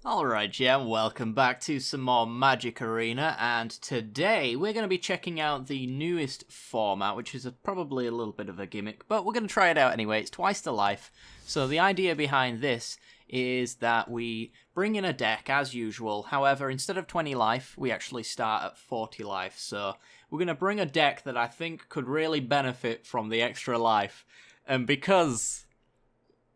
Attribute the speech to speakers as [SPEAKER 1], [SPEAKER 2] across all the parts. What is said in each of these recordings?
[SPEAKER 1] Alright, yeah, welcome back to some more Magic Arena, and today we're going to be checking out the newest format, which is probably a little bit of a gimmick, but we're going to try it out anyway. It's twice the life. So the idea behind this is that we bring in a deck as usual. However, instead of 20 life, we actually start at 40 life. So we're going to bring a deck that I think could really benefit from the extra life, and because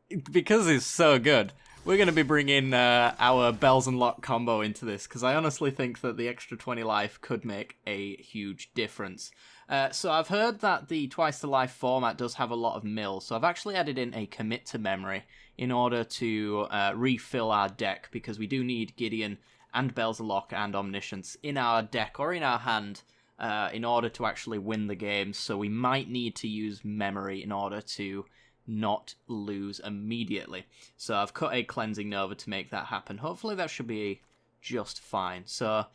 [SPEAKER 1] it's so good, we're going to be bringing our Belzenlok combo into this, because I honestly think that the extra 20 life could make a huge difference. So I've heard that the twice the life format does have a lot of mill, so I've actually added in a commit to memory in order to refill our deck, because we do need Gideon and Belzenlok and Omniscience in our deck or in our hand in order to actually win the game, so we might need to use memory in order to not lose immediately. So I've cut a Cleansing Nova to make that happen. Hopefully that should be just fine. So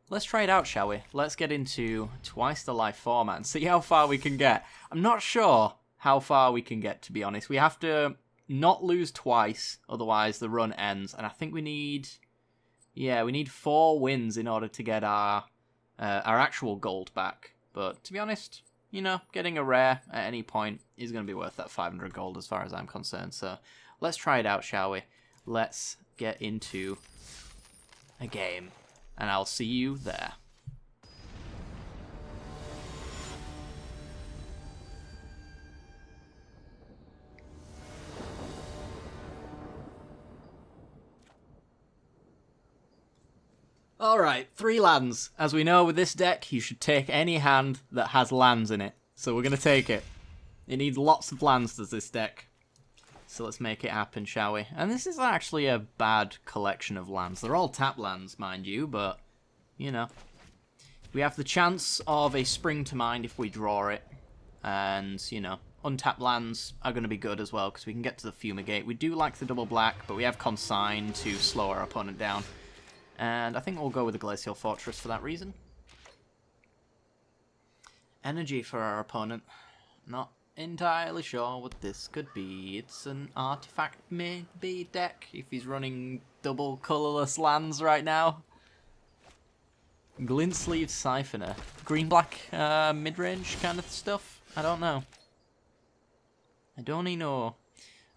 [SPEAKER 1] let's try it out, shall we? Let's get into twice the life format and see how far we can get. I'm not sure how far we can get, to be honest. We have to not lose twice, otherwise the run ends. And I think we need 4 wins in order to get our actual gold back. But to be honest, you know, getting a rare at any point is going to be worth that 500 gold as far as I'm concerned. So let's try it out, shall we? Let's get into a game, and I'll see you there. Alright, 3 lands. As we know with this deck, you should take any hand that has lands in it. So we're going to take it. It needs lots of lands, does this deck. So let's make it happen, shall we? And this is actually a bad collection of lands. They're all tap lands, mind you, but, you know. We have the chance of a Spring to Mind if we draw it. And, you know, untapped lands are going to be good as well, because we can get to the Fumigate. We do like the double black, but we have Consign to slow our opponent down. And I think we'll go with the Glacial Fortress for that reason. Energy for our opponent. Not entirely sure what this could be. It's an artifact maybe deck, if he's running double colourless lands right now. Glint Sleeve Siphoner. Green-black mid-range kind of stuff? I don't know. I don't even know.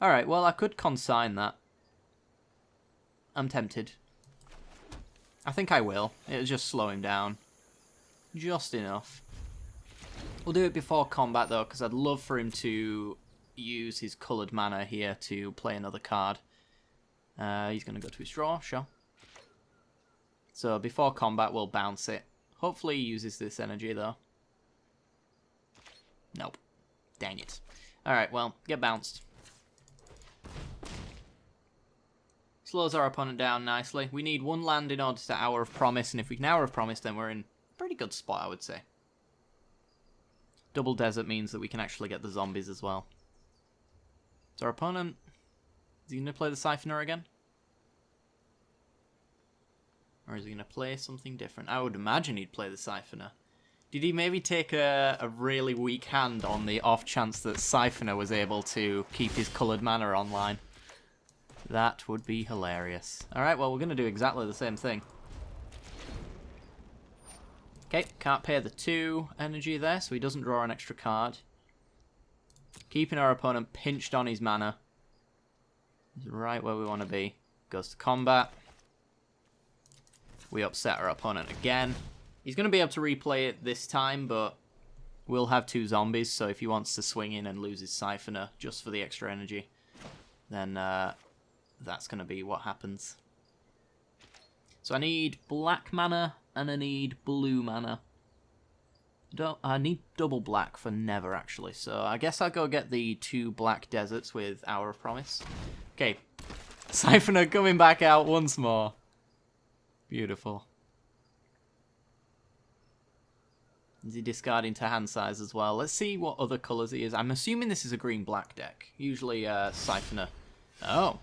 [SPEAKER 1] Alright, well I could consign that. I'm tempted. I think I will. It'll just slow him down. Just enough. We'll do it before combat though, because I'd love for him to use his coloured mana here to play another card. He's going to go to his draw, sure. So before combat we'll bounce it. Hopefully he uses this energy though. Nope. Dang it. Alright, well, get bounced. Slows our opponent down nicely. We need 1 land in order to Hour of Promise, and if we can Hour of Promise, then we're in a pretty good spot, I would say. Double Desert means that we can actually get the zombies as well. So our opponent, is he going to play the Siphoner again? Or is he going to play something different? I would imagine he'd play the Siphoner. Did he maybe take a really weak hand on the off chance that Siphoner was able to keep his coloured mana online? That would be hilarious. Alright, well, we're going to do exactly the same thing. Okay, can't pay the 2 energy there, so he doesn't draw an extra card. Keeping our opponent pinched on his mana. He's right where we want to be. Goes to combat. We upset our opponent again. He's going to be able to replay it this time, but we'll have 2 zombies, so if he wants to swing in and lose his Siphoner just for the extra energy, then that's going to be what happens. So I need black mana and I need blue mana. I need double black for never, actually. So I guess I'll go get the 2 black deserts with Hour of Promise. Okay. Siphoner coming back out once more. Beautiful. Is he discarding to hand size as well? Let's see what other colours he is. I'm assuming this is a green-black deck. Usually Siphoner. Oh.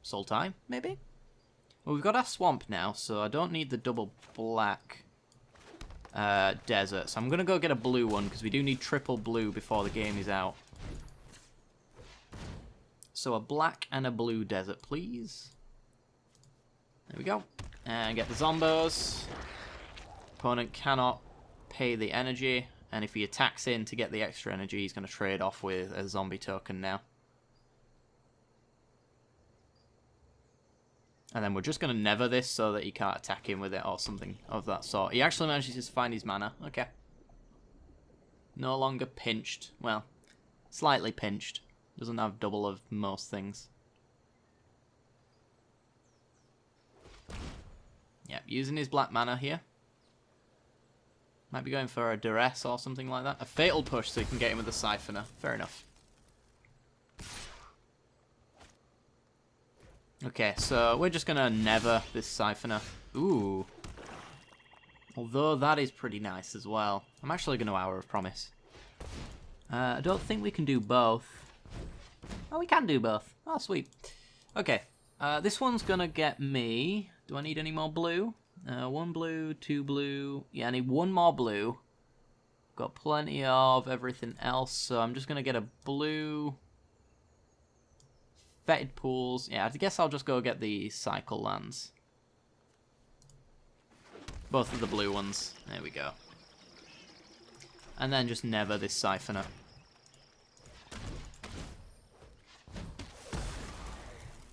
[SPEAKER 1] Sultai, maybe? Well, we've got our swamp now, so I don't need the double black desert. So I'm going to go get a blue one, because we do need triple blue before the game is out. So a black and a blue desert, please. go. And get the zombos. Opponent cannot pay the energy, and if he attacks in to get the extra energy, he's going to trade off with a zombie token now. And then we're just going to never this so that he can't attack in with it or something of that sort. He actually manages to find his mana. Okay. No longer pinched. Well, slightly pinched. Doesn't have double of most things. Yep, using his black mana here. Might be going for a duress or something like that. A fatal push so he can get him with a siphoner. Fair enough. Okay, so we're just gonna never this siphoner. Ooh. Although that is pretty nice as well. I'm actually gonna Hour of Promise. I don't think we can do both. Oh, we can do both. Oh, sweet. Okay, this one's gonna get me... Do I need any more blue? 1 blue, 2 blue. Yeah, I need 1 more blue. Got plenty of everything else, so I'm just gonna get a blue... Fetid Pools. Yeah, I guess I'll just go get the Cycle Lands. Both of the blue ones. There we go. And then just never this Siphoner.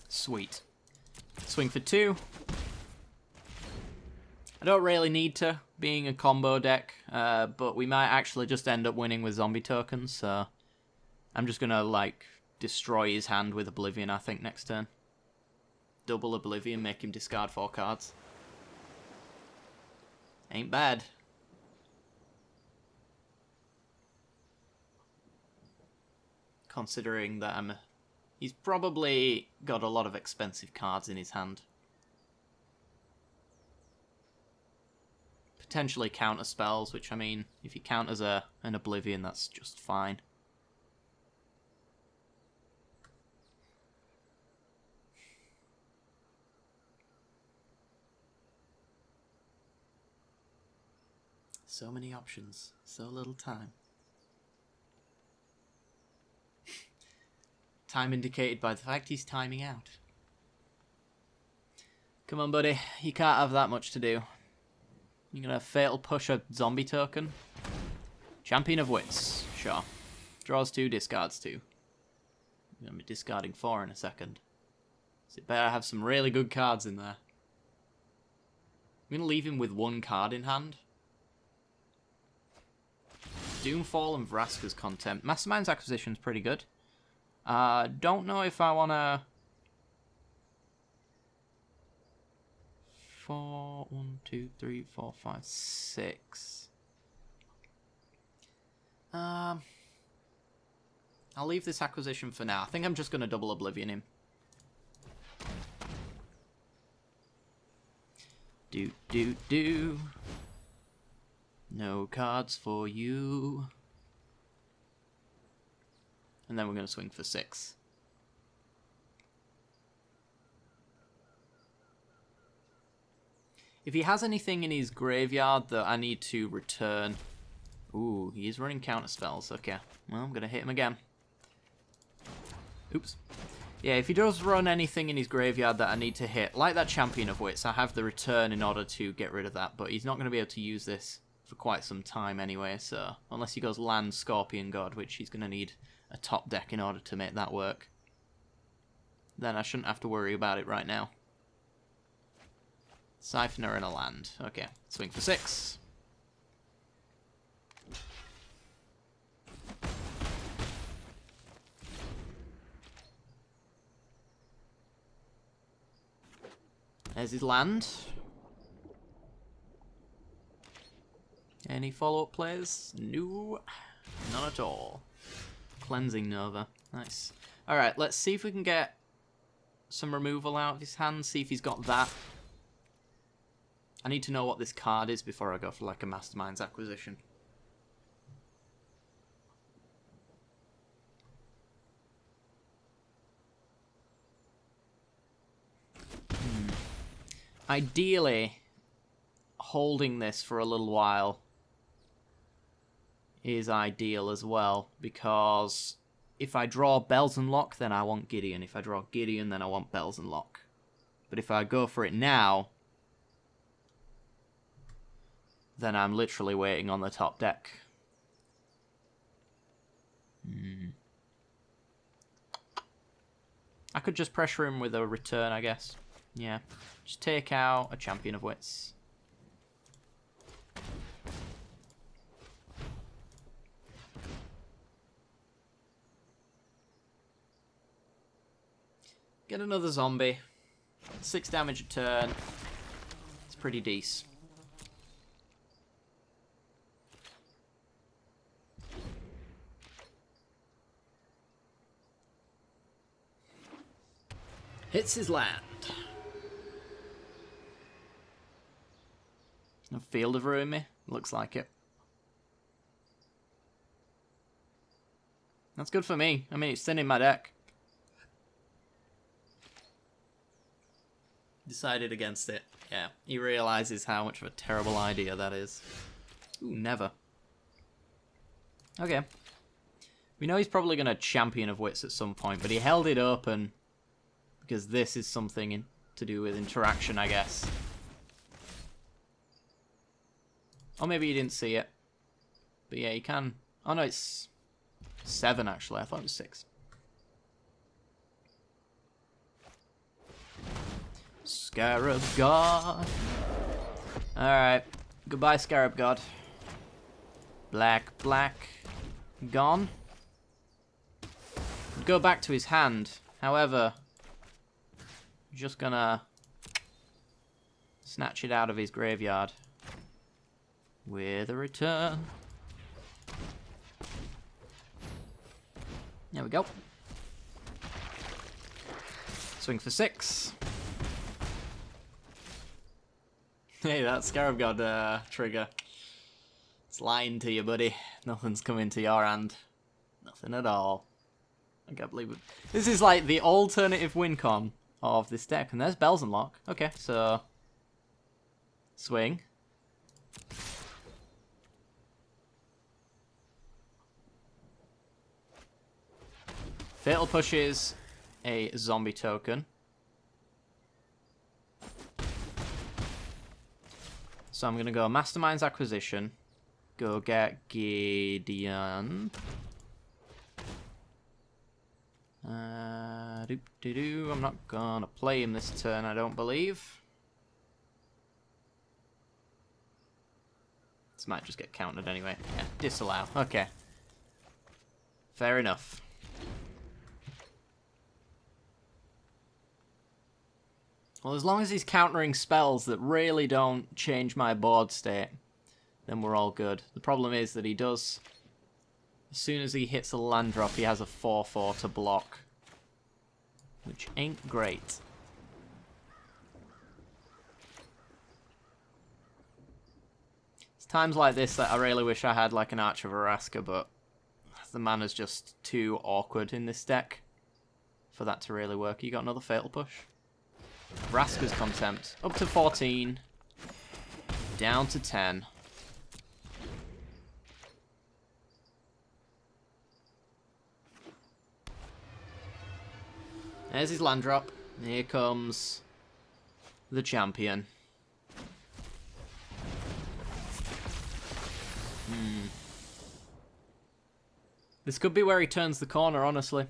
[SPEAKER 1] Sweet. Swing for 2. I don't really need to, being a combo deck, but we might actually just end up winning with zombie tokens, so I'm just gonna, like, destroy his hand with Oblivion, I think, next turn. Double Oblivion, make him discard 4 cards. Ain't bad. Considering that he's probably got a lot of expensive cards in his hand. Potentially counter spells, which, I mean, if he counters an Oblivion, that's just fine. So many options, so little time. Time indicated by the fact he's timing out. Come on, buddy. You can't have that much to do. You're gonna fatal push a zombie token? Champion of Wits. Sure. Draws 2, discards 2. I'm gonna be discarding 4 in a second. So it better have some really good cards in there. I'm gonna leave him with 1 card in hand. Doomfall and Vraska's Contempt. Mastermind's Acquisition's pretty good. Don't know if I wanna... 4, 1, 2, 3, 4, 5, 6. I'll leave this acquisition for now. I think I'm just gonna double Oblivion him. Do. No cards for you. And then we're going to swing for 6. If he has anything in his graveyard that I need to return... Ooh, he is running counter spells. Okay, well, I'm going to hit him again. Oops. Yeah, if he does run anything in his graveyard that I need to hit, like that Champion of Wits, I have the return in order to get rid of that, but he's not going to be able to use this for quite some time anyway, so unless he goes land Scorpion God, which he's going to need a top deck in order to make that work, then I shouldn't have to worry about it right now. Siphoner and a land. Okay, swing for 6. There's his land. Any follow-up plays? No, none at all. Cleansing Nova. Nice. Alright, let's see if we can get some removal out of his hand, see if he's got that. I need to know what this card is before I go for like a Mastermind's Acquisition. Ideally, holding this for a little while is ideal as well, because if I draw Belzenlok, then I want Gideon. If I draw Gideon, then I want Belzenlok. But if I go for it now, then I'm literally waiting on the top deck. I could just pressure him with a return, I guess. Yeah. Just take out a Champion of Wits. Get another zombie. 6 damage a turn. It's pretty decent. Hits his land. A Field of Ruin me. Looks like it. That's good for me. I mean, it's thinning my deck. Decided against it. Yeah, he realizes how much of a terrible idea that is. Ooh, never. Okay. We know he's probably going to Champion of Wits at some point, but he held it open because this is something to do with interaction, I guess. Or maybe he didn't see it. But yeah, he can... Oh no, it's 7 actually. I thought it was 6. Scarab God. Alright. Goodbye, Scarab God. Black, black. Gone. Go back to his hand. However, just gonna snatch it out of his graveyard. With a return. There we go. Swing for 6. Hey, that Scarab God trigger. It's lying to you, buddy. Nothing's coming to your hand. Nothing at all. I can't believe it. This is like the alternative win con of this deck. And there's Belzenlok. Okay, so... Swing. Fatal pushes a zombie token. So I'm going to go Mastermind's Acquisition. Go get Gideon. I'm not going to play him this turn, I don't believe. This might just get countered anyway. Yeah, disallow. Okay. Fair enough. Well, as long as he's countering spells that really don't change my board state, then we're all good. The problem is that he does... As soon as he hits a land drop, he has a 4/4 to block. Which ain't great. It's times like this that I really wish I had like an Arch of Araska, but the mana's just too awkward in this deck for that to really work. You got another Fatal Push? Vraska's Contempt. Up to 14. Down to 10. There's his land drop. Here comes the champion. This could be where he turns the corner, honestly.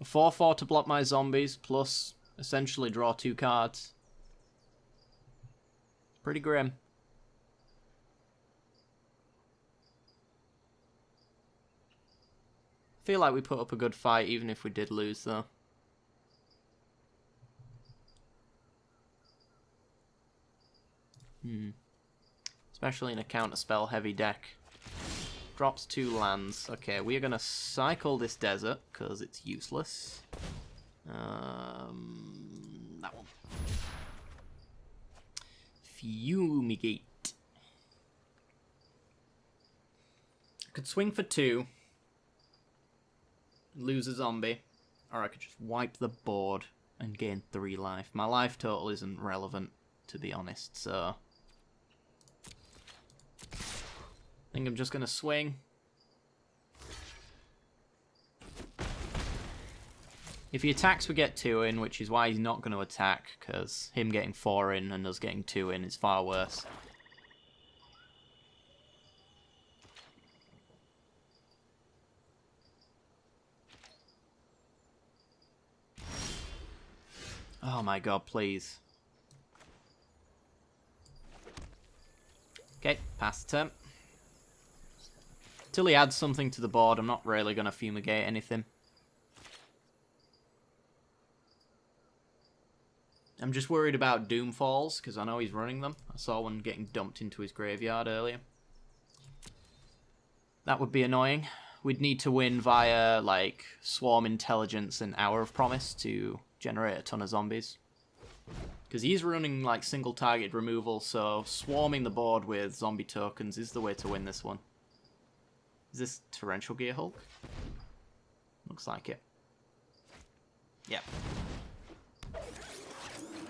[SPEAKER 1] A 4/4 to block my zombies, plus essentially draw 2 cards. Pretty grim. I feel like we put up a good fight, even if we did lose, though. Especially in a counter-spell heavy deck. Drops 2 lands. Okay, we are going to cycle this desert, because it's useless. That one. Fumigate. I could swing for 2. Lose a zombie. Or I could just wipe the board and gain 3 life. My life total isn't relevant, to be honest, so... I think I'm just going to swing. If he attacks, we get 2 in, which is why he's not going to attack, because him getting 4 in and us getting 2 in is far worse. Oh my god, please. Okay, pass the turn. Till he adds something to the board, I'm not really going to fumigate anything. I'm just worried about Doomfalls, because I know he's running them. I saw one getting dumped into his graveyard earlier. That would be annoying. We'd need to win via, like, Swarm Intelligence and Hour of Promise to generate a ton of zombies. Because he's running, like, single target removal, so swarming the board with zombie tokens is the way to win this one. Is this Torrential Gear Hulk? Looks like it. Yep.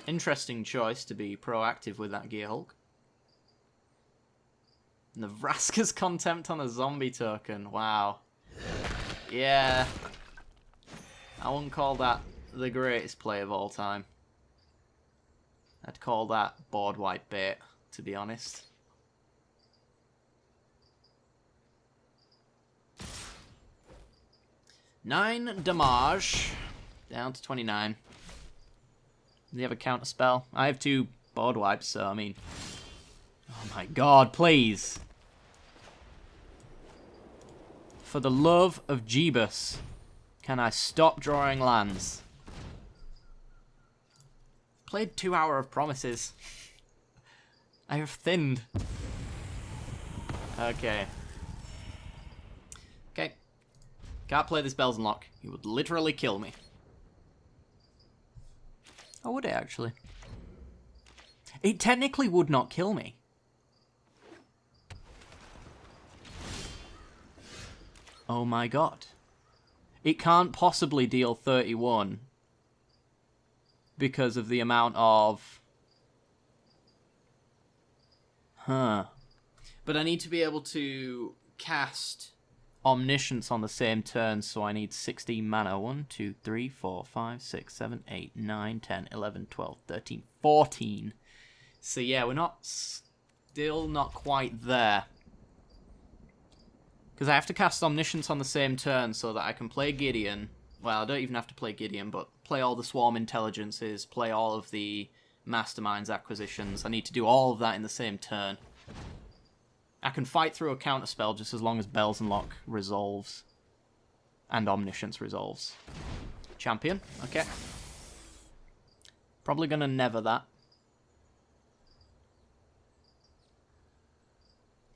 [SPEAKER 1] Interesting choice to be proactive with that Gear Hulk. Nebraska's Contempt on a zombie token. Wow. Yeah. I wouldn't call that the greatest play of all time. I'd call that board wipe bait, to be honest. Nine damage. Down to 29. Does he have a counter spell? I have 2 board wipes, so I mean... Oh my god, please. For the love of Jeebus, can I stop drawing lands? Played 2 Hour of Promises. I have thinned. Okay. Okay. Can't play this Belzenlok. He would literally kill me. Oh, would it actually? It technically would not kill me. Oh my god. It can't possibly deal 31 because of the amount of... Huh. But I need to be able to cast Omniscience on the same turn, so I need 16 mana. 1, 2, 3, 4, 5, 6, 7, 8, 9, 10, 11, 12, 13, 14. So yeah, we're still not quite there. Because I have to cast Omniscience on the same turn so that I can play Gideon. Well, I don't even have to play Gideon, but play all the Swarm Intelligences, play all of the Masterminds acquisitions. I need to do all of that in the same turn. I can fight through a counterspell just as long as Belzenlok resolves. And Omniscience resolves. Champion, okay. Probably gonna never that.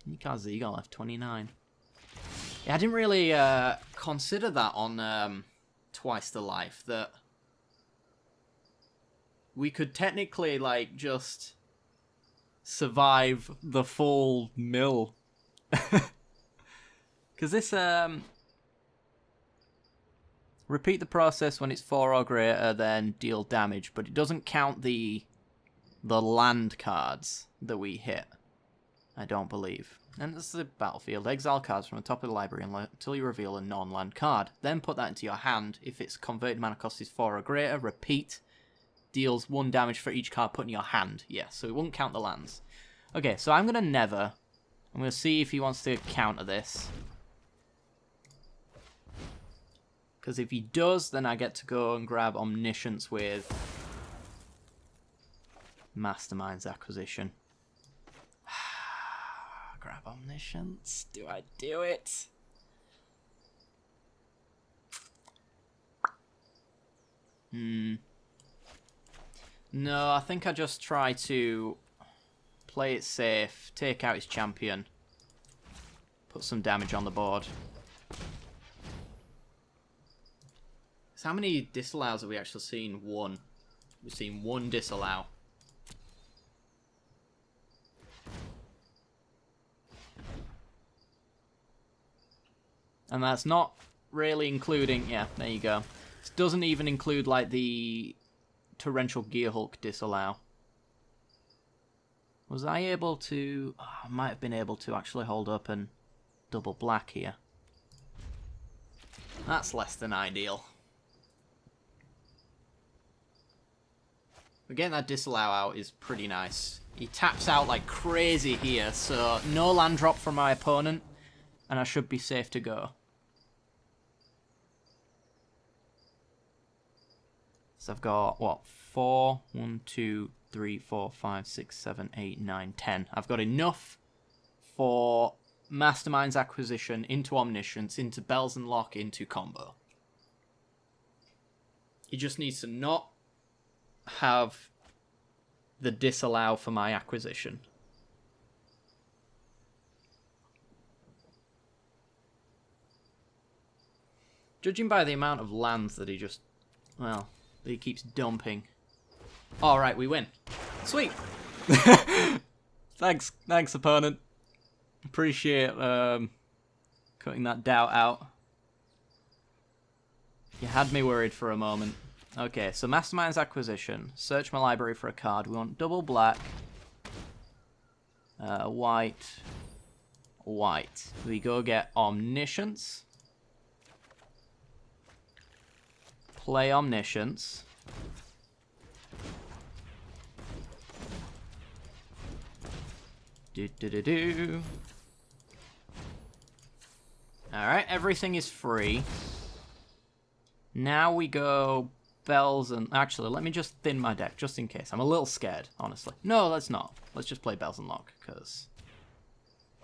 [SPEAKER 1] Nikar left 29. Yeah, I didn't really consider that on Twice the Life, that we could technically, like, just survive the full mill. Because this, repeat the process when it's 4 or greater, then deal damage, but it doesn't count the land cards that we hit, I don't believe. And this is the battlefield. Exile cards from the top of the library until you reveal a non-land card. Then put that into your hand. If its converted mana cost is 4 or greater, repeat. Deals 1 damage for each card put in your hand. Yes, so it won't count the lands. Okay, so I'm going to never. I'm going to see if he wants to counter this. Because if he does, then I get to go and grab Omniscience with Mastermind's acquisition. Grab Omniscience. Do I do it? No, I think I just try to play it safe, take out his champion, put some damage on the board. So how many disallows have we actually seen? 1. We've seen 1 disallow. And that's not really including... Yeah, there you go. This doesn't even include, like, the Torrential Gear Hulk disallow. Was I able to... Oh, I might have been able to actually hold up and double black here. That's less than ideal. But getting that disallow out is pretty nice. He taps out like crazy here, so no land drop from my opponent, and I should be safe to go. So I've got, what, 4, 1, 2, 3, 4, 5, 6, 7, 8, 9, 10. I've got enough for Mastermind's Acquisition into Omniscience, into Belzenlok, into combo. He just needs to not have the disallow for my acquisition. Judging by the amount of lands that he just, well, that he keeps dumping. Alright, we win. Sweet! Thanks opponent. Appreciate cutting that doubt out. You had me worried for a moment. Okay, so Mastermind's Acquisition. Search my library for a card. We want double black. White. White. We go get Omniscience. Play Omniscience. Do. Alright, everything is free. Now we go Belzen. Actually, let me just thin my deck, just in case. I'm a little scared, honestly. No, let's not. Let's just play Belzenlok, because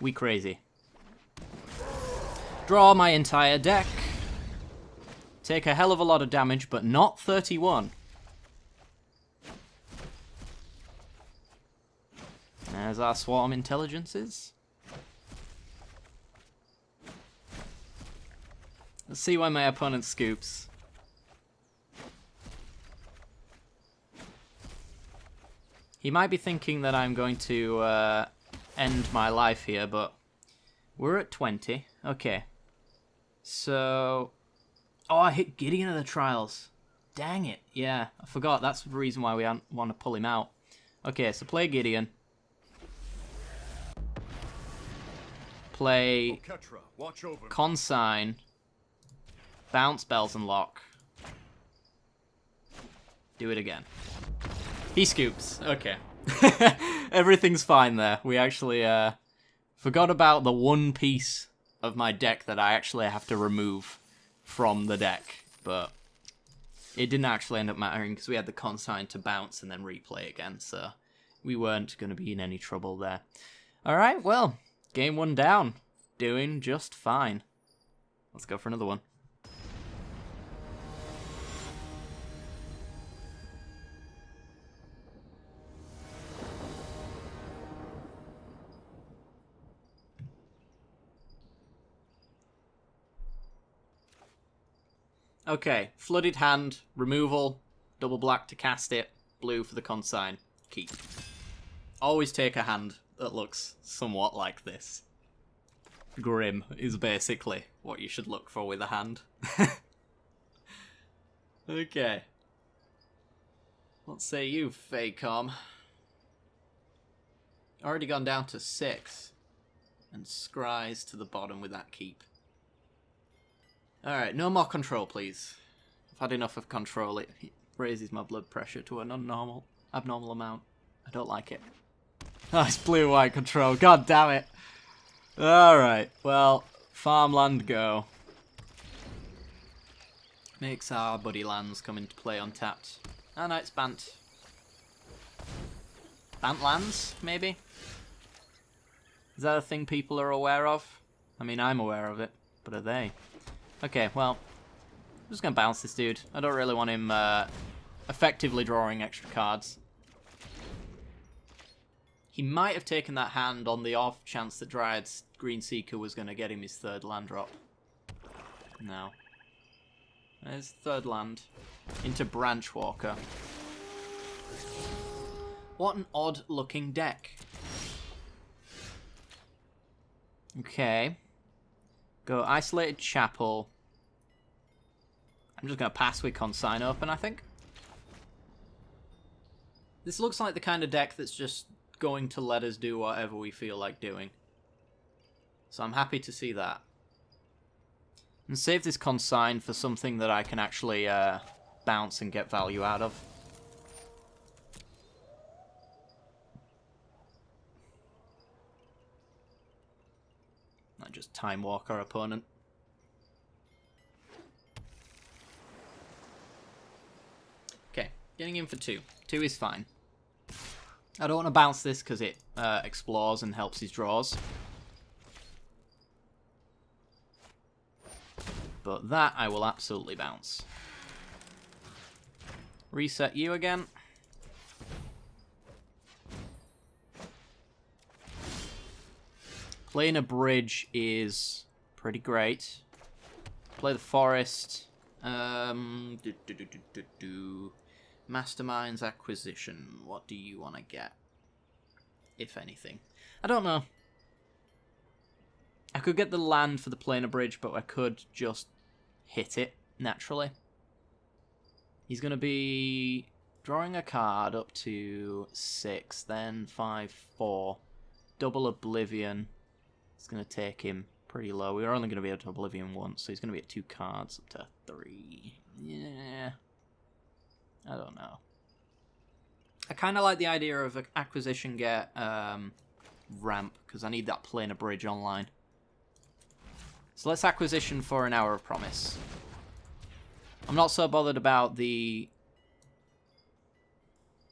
[SPEAKER 1] we crazy. Draw my entire deck. Take a hell of a lot of damage, but not 31. There's our Swarm Intelligences. Let's see why my opponent scoops. He might be thinking that I'm going to end my life here, but we're at 20. Okay. So... Oh, I hit Gideon of the Trials. Dang it. Yeah, I forgot. That's the reason why we want to pull him out. Okay, so play Gideon. Play Consign. Bounce Belzenlok. Do it again. He scoops. Okay. Everything's fine there. We actually forgot about the one piece of my deck that I actually have to remove from the deck. But it didn't actually end up mattering because we had the consign to bounce and then replay again. So we weren't going to be in any trouble there. Alright, well, game 1 down. Doing just fine. Let's go for another one. Okay, flooded hand, removal, double black to cast it, blue for the consign, keep. Always take a hand that looks somewhat like this. Grim is basically what you should look for with a hand. Okay. What say you, Faycom? Already gone down to 6. And scries to the bottom with that keep. Alright, no more control, please. I've had enough of control. It raises my blood pressure to an abnormal amount. I don't like it. Oh, it's blue-white control. God damn it. Alright, well, farmland go. Makes our buddy lands come into play untapped. Oh no, it's Bant. Bant lands, maybe? Is that a thing people are aware of? I mean, I'm aware of it, but are they? Okay, well, I'm just going to bounce this dude. I don't really want him effectively drawing extra cards. He might have taken that hand on the off chance that Dryad's Green Seeker was going to get him his 3rd land drop. No. There's 3rd land. Into Branch Walker. What an odd looking deck. Okay. Go Isolated Chapel. I'm just going to pass with Consign open, I think. This looks like the kind of deck that's just going to let us do whatever we feel like doing. So I'm happy to see that. And save this Consign for something that I can actually bounce and get value out of. just time walk our opponent. Okay, getting in for 2. 2 is fine. I don't want to bounce this because it explores and helps his draws. But that I will absolutely bounce. Reset you again. Playing a bridge is pretty great. Play the forest. Mastermind's acquisition. What do you want to get? If anything. I don't know. I could get the land for the planar bridge, but I could just hit it naturally. He's going to be drawing a card up to 6, then 5, 4. Double Oblivion. It's going to take him pretty low. We're only going to be able to Oblivion once, so he's going to be at 2 cards up to 3. Yeah. I don't know. I kind of like the idea of an acquisition get ramp, because I need that planar bridge online. So let's acquisition for an Hour of Promise. I'm not so bothered about the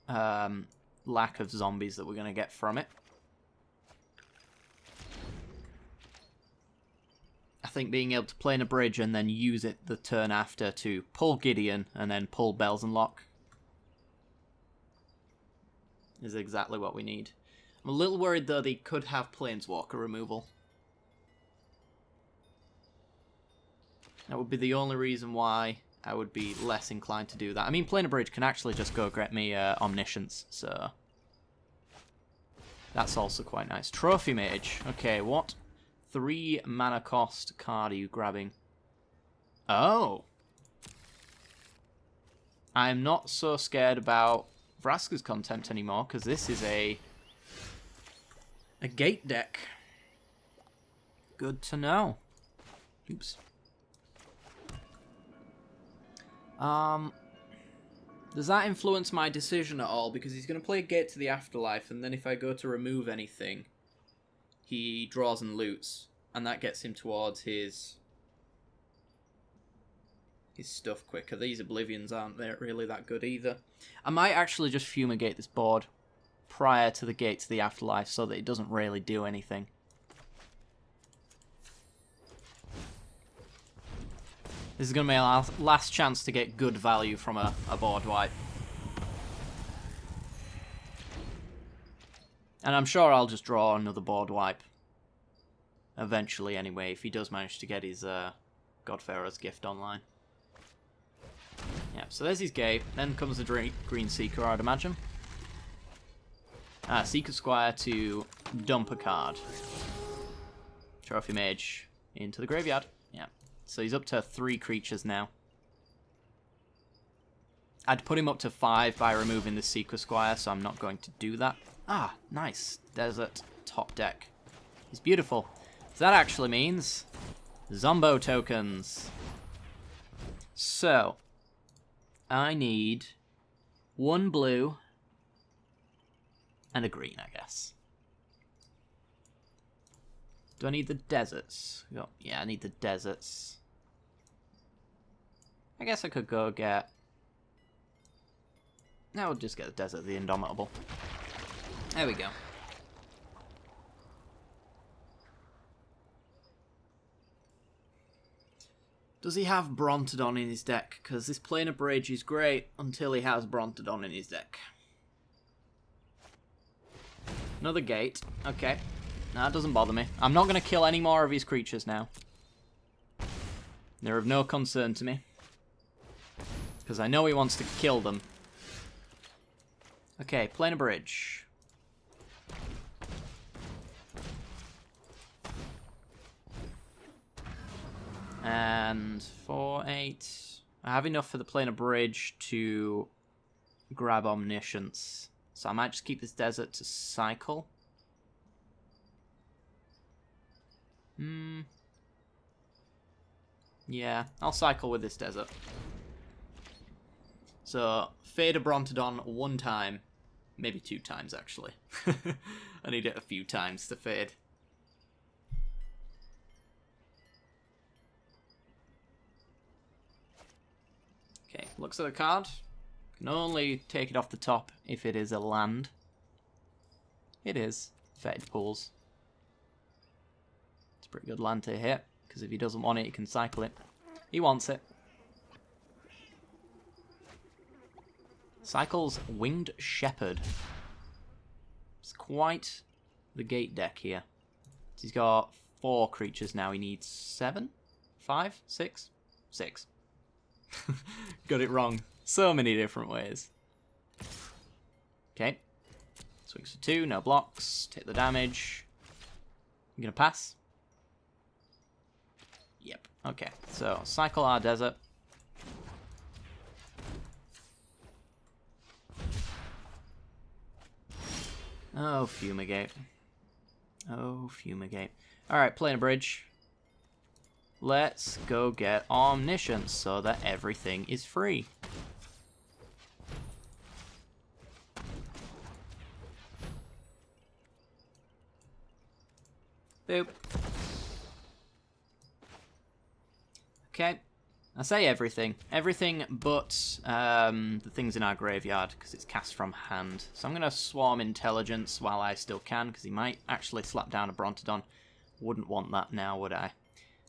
[SPEAKER 1] lack of zombies that we're going to get from it. I think being able to play in a bridge and then use it the turn after to pull Gideon and then pull Belzenlok is exactly what we need. I'm a little worried though they could have Planeswalker removal. That would be the only reason why I would be less inclined to do that. I mean, Planar Bridge can actually just go get me Omniscience, so that's also quite nice. Trophy Mage. Okay, what 3 mana cost card are you grabbing? Oh! I'm not so scared about Vraska's Contempt anymore, because this is a gate deck. Good to know. Oops. Does that influence my decision at all? Because he's going to play Gate to the Afterlife, and then if I go to remove anything, he draws and loots, and that gets him towards his stuff quicker. These Oblivions aren't really that good either. I might actually just fumigate this board prior to the Gate to the Afterlife so that it doesn't really do anything. This is going to be our last chance to get good value from a board wipe. And I'm sure I'll just draw another board wipe. Eventually, anyway, if he does manage to get his Godpharaoh's Gift online. Yeah, so there's his gate. Then comes the Green Seeker, I'd imagine. Seeker Squire to dump a card. Trophy Mage into the graveyard. Yeah. So he's up to 3 creatures now. I'd put him up to 5 by removing the Seeker Squire, so I'm not going to do that. Ah, nice. Desert top deck. He's beautiful. So that actually means Zombo tokens. So, I need 1 blue and a green, I guess. Do I need the deserts? Oh, yeah, I need the deserts. I guess I could go get... No, we'll just get the Desert of the Indomitable. There we go. Does he have Brontodon in his deck? Because this Planar Bridge is great until he has Brontodon in his deck. Another gate. Okay. No, that doesn't bother me. I'm not going to kill any more of his creatures now. They're of no concern to me. Because I know he wants to kill them. Okay, Planar Bridge. And 4, 8. I have enough for the Planar Bridge to grab Omniscience. So I might just keep this desert to cycle. Yeah, I'll cycle with this desert. So, fade a Brontodon 1 time. Maybe 2 times, actually. I need it a few times to fade. Looks at the card. Can only take it off the top if it is a land. It is. Fetid Pools. It's a pretty good land to hit, because if he doesn't want it, he can cycle it. He wants it. Cycles Winged Shepherd. It's quite the gate deck here. So he's got 4 creatures now. He needs 7? 5? 6? 6. Got it wrong so many different ways. Okay. Swings for 2, no blocks. Take the damage. You gonna pass? Yep. Okay. So cycle our desert. Oh, Fumigate. Oh, Fumigate. Alright, playing a bridge. Let's go get Omniscience so that everything is free. Boop. Okay. I say everything. Everything but the things in our graveyard, because it's cast from hand. So I'm going to Swarm Intelligence while I still can, because he might actually slap down a Brontodon. Wouldn't want that now, would I?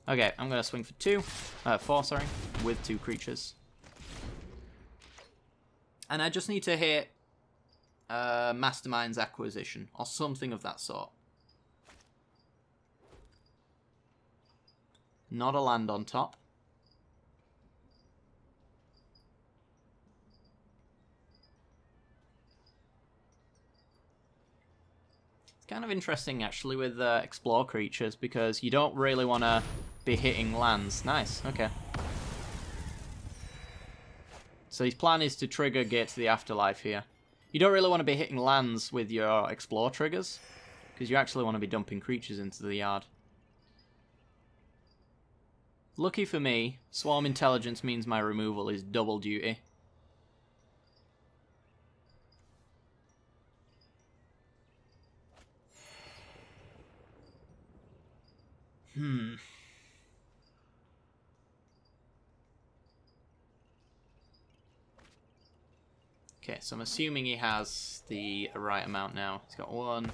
[SPEAKER 1] Okay, I'm going to swing for 4, sorry, with 2 creatures. And I just need to hit Mastermind's Acquisition, or something of that sort. Not a land on top. It's kind of interesting, actually, with Explore creatures, because you don't really want to be hitting lands. Nice, okay. So his plan is to trigger Gate to the Afterlife here. You don't really want to be hitting lands with your Explore triggers, because you actually want to be dumping creatures into the yard. Lucky for me, Swarm Intelligence means my removal is double duty. Okay, so I'm assuming he has the right amount now. He's got 1,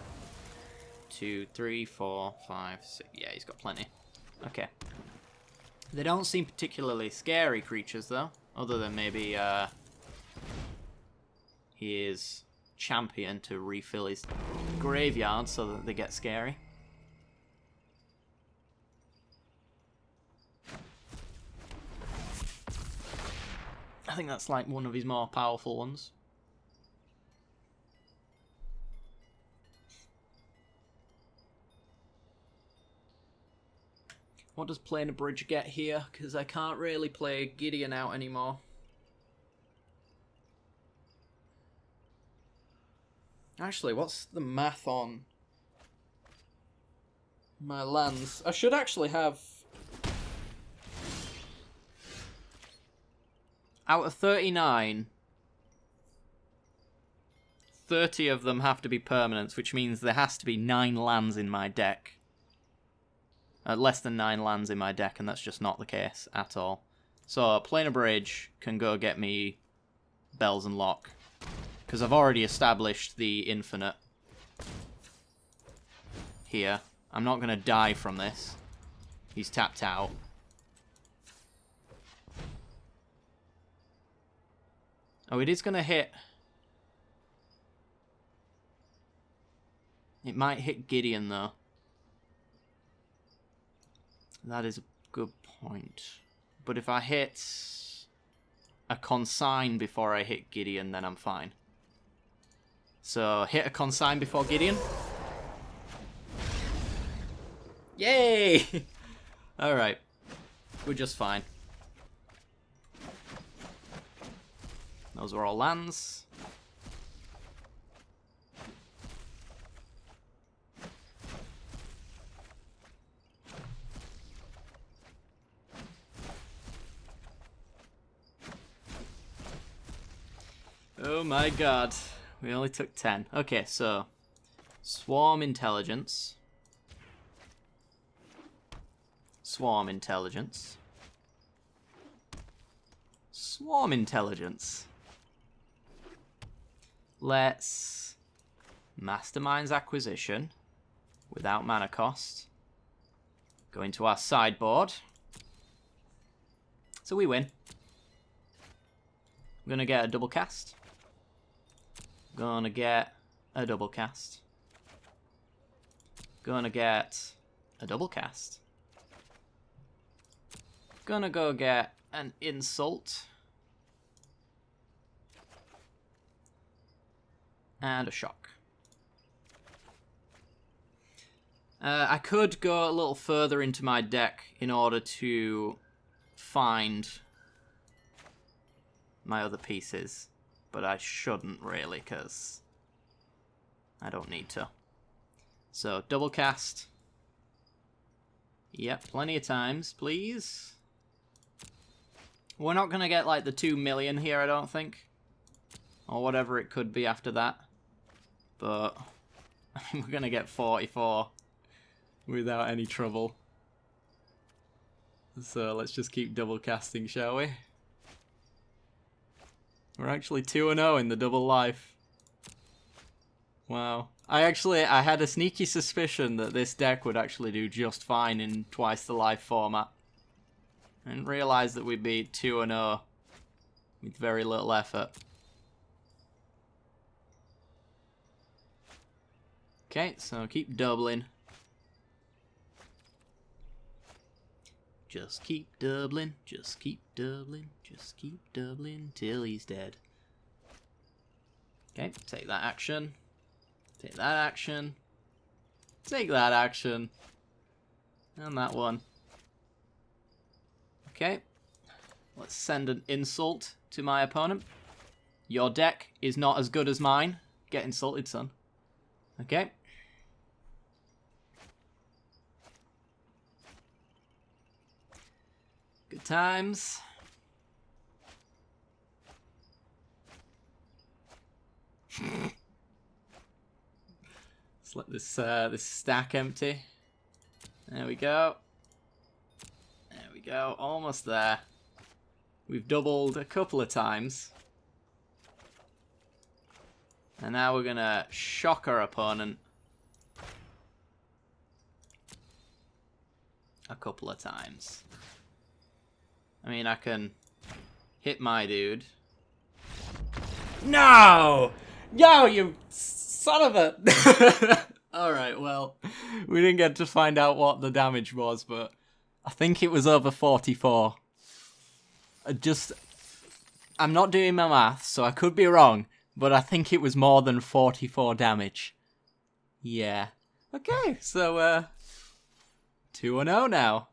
[SPEAKER 1] 2, 3, 4, 5, 6. Yeah, he's got plenty. Okay. They don't seem particularly scary creatures, though. Other than maybe his champion to refill his graveyard so that they get scary. I think that's like one of his more powerful ones. What does playing a bridge get here? Because I can't really play Gideon out anymore. Actually, what's the math on my lands? I should actually have... Out of 39, 30 of them have to be permanents, which means there has to be 9 lands in my deck. Less than 9 lands in my deck, and that's just not the case at all. So, playing a bridge can go get me Belzenlok, because I've already established the infinite here. I'm not going to die from this. He's tapped out. Oh, it is going to hit. It might hit Gideon, though. That is a good point. But if I hit a consign before I hit Gideon, then I'm fine. So, hit a consign before Gideon. Yay! Alright. We're just fine. Those are all lands. Oh my god. We only took 10. Okay, so Swarm Intelligence. Swarm Intelligence. Swarm Intelligence. Let's Mastermind's Acquisition without mana cost. Go into our sideboard. So we win. I'm gonna get a double cast. Gonna get a double cast. Gonna get a double cast. Gonna go get an insult. And a shock. I could go a little further into my deck in order to find my other pieces, but I shouldn't really, because I don't need to. So, double cast. Yep, plenty of times, please. We're not going to get, like, the 2 million here, I don't think. Or whatever it could be after that. But I mean, we're going to get 44 without any trouble. So let's just keep double casting, shall we? We're actually 2-0 in the double life. Wow. I had a sneaky suspicion that this deck would actually do just fine in twice the life format. I didn't realise that we'd be 2-0 with very little effort. Okay, so keep doubling. Just keep doubling, just keep doubling, just keep doubling till he's dead. Okay, take that action. Take that action. Take that action. And that one. Okay. Let's send an insult to my opponent. Your deck is not as good as mine. Get insulted, son. Okay. Good times. Let's let this stack empty. There we go. There we go. Almost there. We've doubled a couple of times. And now we're gonna shock our opponent a couple of times. I mean, I can hit my dude. No! No, you son of a... Alright, well, we didn't get to find out what the damage was, but I think it was over 44. I'm not doing my math, so I could be wrong, but I think it was more than 44 damage. Yeah. Okay, so, 2-0 now.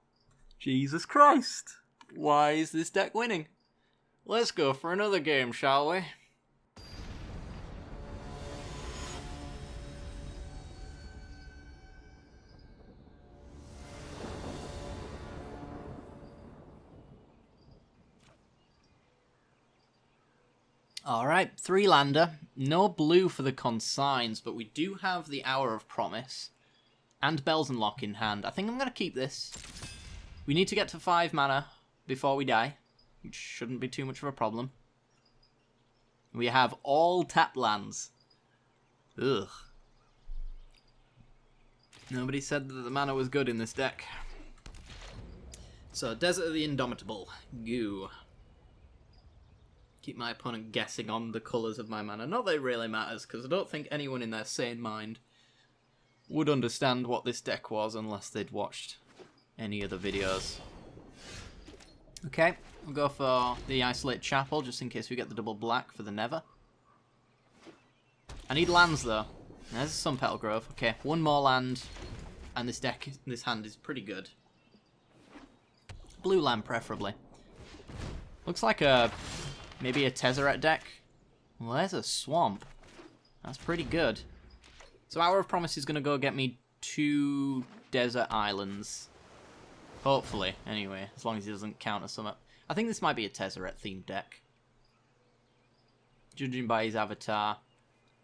[SPEAKER 1] Jesus Christ. Why is this deck winning? Let's go for another game, shall we? Alright, 3-lander. No blue for the consigns, but we do have the Hour of Promise and Belzenlok in hand. I think I'm going to keep this. We need to get to 5 mana before we die, which shouldn't be too much of a problem. We have all tap lands. Ugh. Nobody said that the mana was good in this deck. So, Desert of the Indomitable. Goo. Keep my opponent guessing on the colours of my mana. Not that it really matters, because I don't think anyone in their sane mind would understand what this deck was unless they'd watched any other videos. Okay, we'll go for the Isolate Chapel, just in case we get the double black for the Never. I need lands, though. There's some Petal Grove. Okay, one more land, and this hand is pretty good. Blue land, preferably. Looks like maybe a Tezzeret deck. Well, there's a Swamp. That's pretty good. So Hour of Promise is going to go get me 2 desert islands. Hopefully, anyway, as long as he doesn't counter some up. I think this might be a Tezzeret themed deck. Judging by his avatar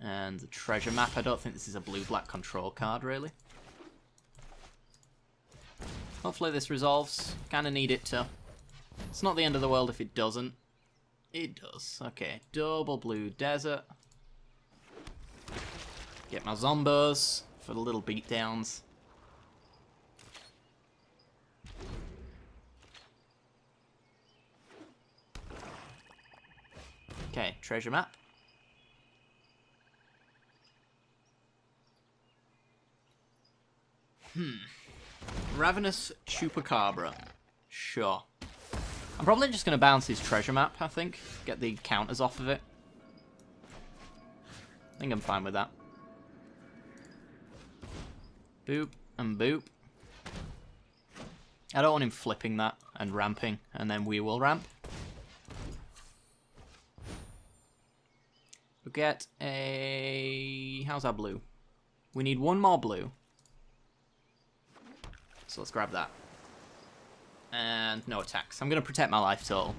[SPEAKER 1] and the treasure map, I don't think this is a blue-black control card, really. Hopefully this resolves. Kind of need it to. It's not the end of the world if it doesn't. It does. Okay, double blue desert. Get my zombos for the little beatdowns. Okay, treasure map. Ravenous Chupacabra. Sure. I'm probably just going to bounce his treasure map, I think. Get the counters off of it. I think I'm fine with that. Boop and boop. I don't want him flipping that and ramping, and then we will ramp. We'll get a... How's our blue? We need one more blue. So let's grab that. And no attacks. I'm going to protect my life total.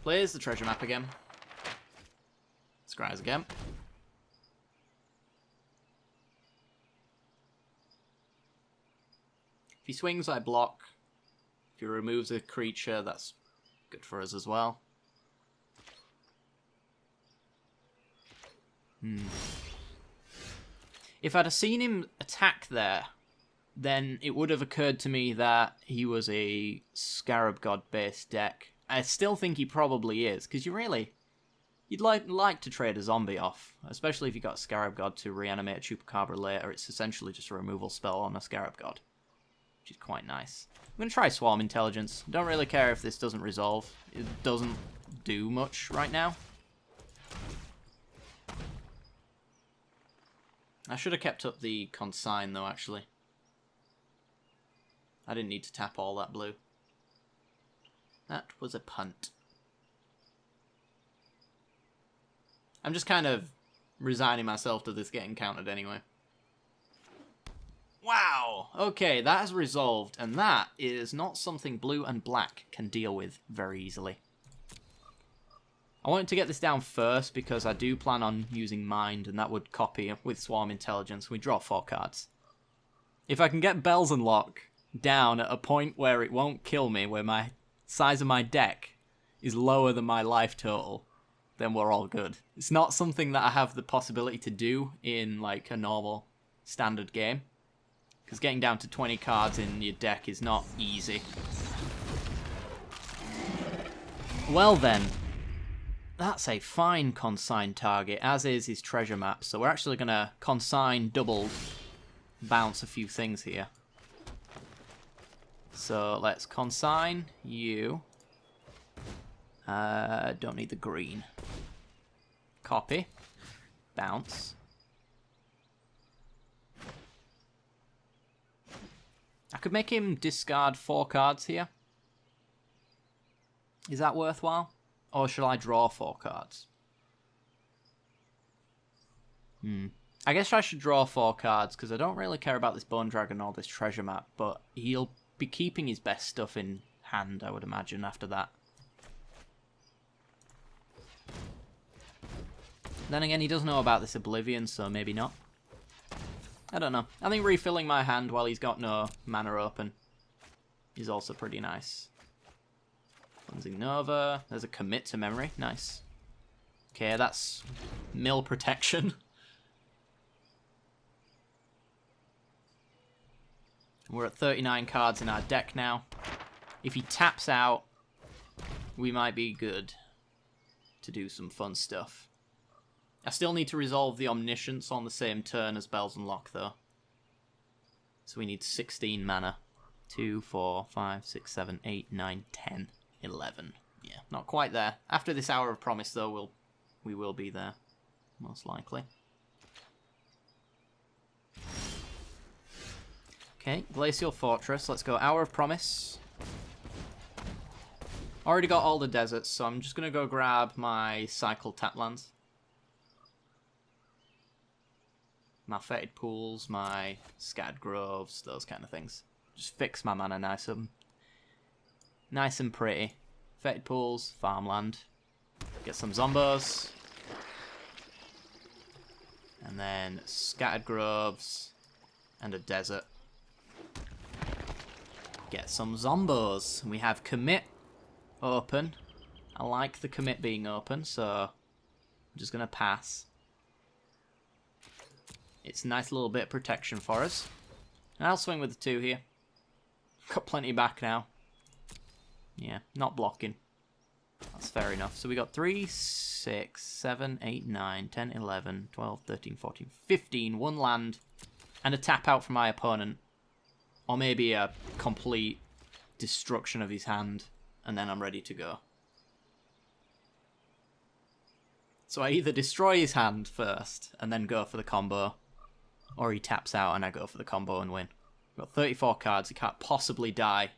[SPEAKER 1] Plays the treasure map again. Scries again. If he swings, I block. If he removes a creature, that's good for us as well. If I'd have seen him attack there, then it would have occurred to me that he was a Scarab God based deck. I still think he probably is, because you'd like to trade a zombie off, especially if you got Scarab God to reanimate a Chupacabra later. It's essentially just a removal spell on a Scarab God, which is quite nice. I'm going to try Swarm Intelligence. Don't really care if this doesn't resolve. It doesn't do much right now. I should have kept up the consign, though, actually. I didn't need to tap all that blue. That was a punt. I'm just kind of resigning myself to this getting countered anyway. Wow! Okay, that has resolved, and that is not something blue and black can deal with very easily. I wanted to get this down first because I do plan on using Mind, and that would copy with Swarm Intelligence. We draw 4 cards. If I can get Belzenlok down at a point where it won't kill me, where my size of my deck is lower than my life total, then we're all good. It's not something that I have the possibility to do in like a normal standard game, because getting down to 20 cards in your deck is not easy. Well then. That's a fine consign target, as is his treasure map. So we're actually going to consign double bounce a few things here. So let's consign you. Don't need the green. Copy. Bounce. I could make him discard 4 cards here. Is that worthwhile? Or shall I draw 4 cards? I guess I should draw 4 cards, because I don't really care about this Bone Dragon or this treasure map, but he'll be keeping his best stuff in hand, I would imagine, after that. Then again, he does know about this Oblivion, so maybe not. I don't know. I think refilling my hand while he's got no mana open is also pretty nice. Cleansing Nova. There's a commit to memory. Nice. Okay, that's mill protection. We're at 39 cards in our deck now. If he taps out, we might be good to do some fun stuff. I still need to resolve the Omniscience on the same turn as Belzenlok, though. So we need 16 mana. 2, 4, 5, 6, 7, 8, 9, 10. 11. Yeah, not quite there. After this Hour of Promise, though, we will be there, most likely. Okay, Glacial Fortress. Let's go Hour of Promise. Already got all the deserts, so I'm just going to go grab my Cycle Tap lands. My Fetid Pools, my Scattered Groves, those kind of things. Just fix my mana nice and pretty. Fetid Pools, Farmland. Get some Zombos. And then Scattered Groves and a Desert. get some zombos. We have commit open. I like the commit being open, so I'm just going to pass. It's a nice little bit of protection for us. And I'll swing with the 2 here. Got plenty back now. Yeah, not blocking. That's fair enough. So we got 3, 6, 7, 8, 9, 10, 11, 12, 13, 14, 15. 1 land. And a tap out from my opponent. Or maybe a complete destruction of his hand. And then I'm ready to go. So I either destroy his hand first and then go for the combo. Or he taps out and I go for the combo and win. We've got 34 cards. He can't possibly die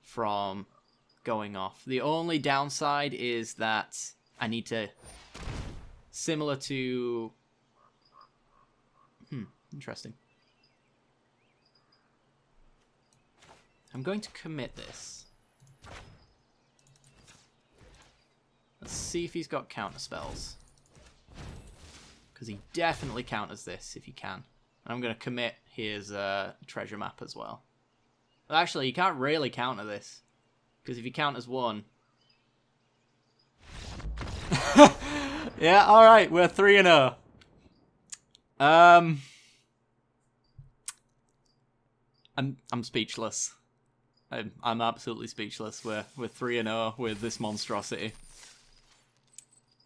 [SPEAKER 1] from going off. The only downside is that I need to... Similar to... Interesting. I'm going to commit this. Let's see if he's got counter spells. Because he definitely counters this if he can. And I'm going to commit his treasure map as well. But actually, you can't really counter this. Because if he counters 1... Yeah, alright, we're 3-0. I'm speechless. I'm absolutely speechless. We're 3-0 with this monstrosity.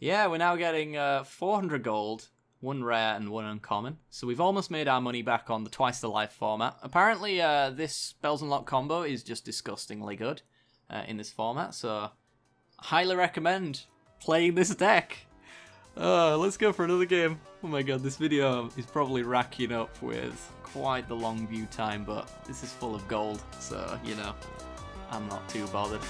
[SPEAKER 1] Yeah, we're now getting 400 gold, 1 rare and 1 uncommon. So we've almost made our money back on the twice the life format. Apparently, this Belzenlok combo is just disgustingly good in this format. So, highly recommend playing this deck. Let's go for another game. Oh my god, this video is probably racking up with quite the long view time, but this is full of gold. So, you know, I'm not too bothered.